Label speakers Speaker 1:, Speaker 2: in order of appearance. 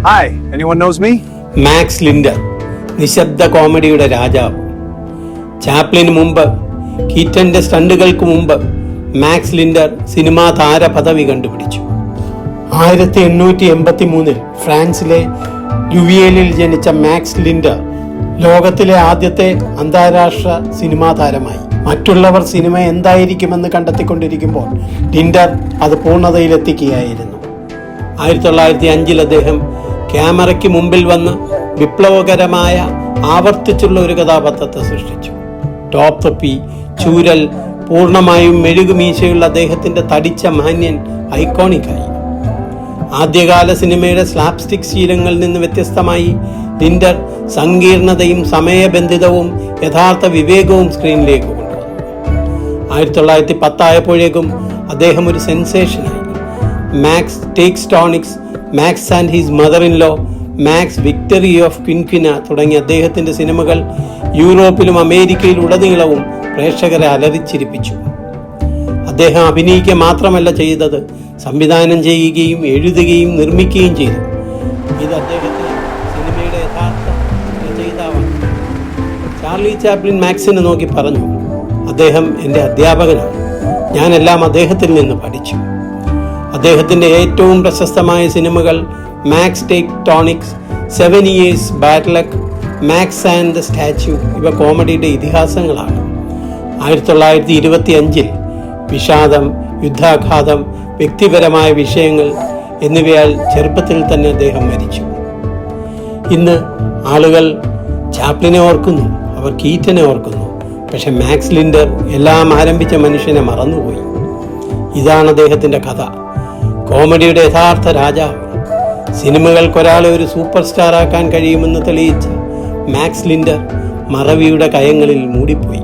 Speaker 1: Hi, anyone knows me?
Speaker 2: Max Linder, നിശബ്ദ കോമഡിയുടെ രാജാവ്. ചാപ്ലിന് മുമ്പ്, കീറ്റന്റെ സ്റ്റണ്ടുകൾക്ക് മുമ്പ് മാക്സ് ലിൻഡർ സിനിമാ താര പദവി കണ്ടുപിടിച്ചു. 1883 ഫ്രാൻസിലെ ലുവിയേലിൽ ജനിച്ച മാക്സ് ലിൻഡർ ലോകത്തിലെ ആദ്യത്തെ അന്താരാഷ്ട്ര സിനിമാ താരമായി. മറ്റുള്ളവർ സിനിമ എന്തായിരിക്കുമെന്ന് കണ്ടെത്തിക്കൊണ്ടിരിക്കുമ്പോൾ ലിൻഡർ അത് പൂർണ്ണതയിലെത്തിക്കുകയായിരുന്നു. 1905 അദ്ദേഹം ക്യാമറയ്ക്ക് മുമ്പിൽ വന്ന് വിപ്ലവകരമായ ആവർത്തിച്ചുള്ള ഒരു കഥാപാത്രത്തെ സൃഷ്ടിച്ചു. ടോപ്പ് തൊപ്പി, ചൂരൽ, പൂർണ്ണമായും മെഴുകുമീശയുള്ള അദ്ദേഹത്തിന്റെ തടിച്ച മാന്യൻ ഐക്കോണിക്കായി. ആദ്യകാല സിനിമയുടെ സ്ലാപ്സ്റ്റിക് ശീലങ്ങളിൽ നിന്ന് വ്യത്യസ്തമായി ലിൻഡർ സങ്കീർണതയും സമയബന്ധിതവും യഥാർത്ഥ വിവേകവും സ്ക്രീനിലേക്ക് കൊണ്ടുവന്നു. 1910 ആയപ്പോഴേക്കും അദ്ദേഹം ഒരു സെൻസേഷനായി. Max takes tonics, Max and his mother in law, Max victory of Quinquina തുടങ്ങിയ അദ്ദേഹത്തിന്റെ സിനിമകൾ യൂറോപ്പിലും അമേരിക്കയിലുടനീളവും പ്രേക്ഷകരെ അലറിച്ചിരിപ്പിച്ചു. അദ്ദേഹം അഭിനയിക്കുക മാത്രമല്ല ചെയ്തത്, സംവിധാനം ചെയ്യുകയും എഴുതുകയും നിർമ്മിക്കുകയും ചെയ്തു. ഇത് അദ്ദേഹത്തിന് സിനിമയുടെ യഥാർത്ഥ രചയിതാവാണ്. ചാർലി ചാപ്ലിൻ മാക്സിനെ നോക്കി പറഞ്ഞു, അദ്ദേഹം എൻ്റെ അധ്യാപകനാണ്, ഞാനെല്ലാം അദ്ദേഹത്തിൽ നിന്ന് പഠിച്ചു. അദ്ദേഹത്തിൻ്റെ ഏറ്റവും പ്രശസ്തമായ സിനിമകൾ Max take tonics, 7 Years Bad Luck, Max and the statue ഇവ കോമഡിയുടെ ഇതിഹാസങ്ങളാണ്. 1925 വിഷാദം, യുദ്ധാഘാതം, വ്യക്തിപരമായ വിഷയങ്ങൾ എന്നിവയാൽ ചെറുപ്പത്തിൽ തന്നെ അദ്ദേഹം മരിച്ചു. ഇന്ന് ആളുകൾ ചാപ്ലിനെ ഓർക്കുന്നു, അവർ കീറ്റനെ ഓർക്കുന്നു. പക്ഷെ മാക്സ് ലിൻഡർ എല്ലാം ആരംഭിച്ച മനുഷ്യനെ മറന്നുപോയി. ഇതാണ് അദ്ദേഹത്തിൻ്റെ കഥ. കോമഡിയുടെ യഥാർത്ഥ രാജാവ്. സിനിമകൾക്കൊരാളെ ഒരു സൂപ്പർ സ്റ്റാർ ആക്കാൻ കഴിയുമെന്ന് തെളിയിച്ച മാക്സ് ലിൻഡർ മറവിയുടെ കയങ്ങളിൽ മൂടിപ്പോയി.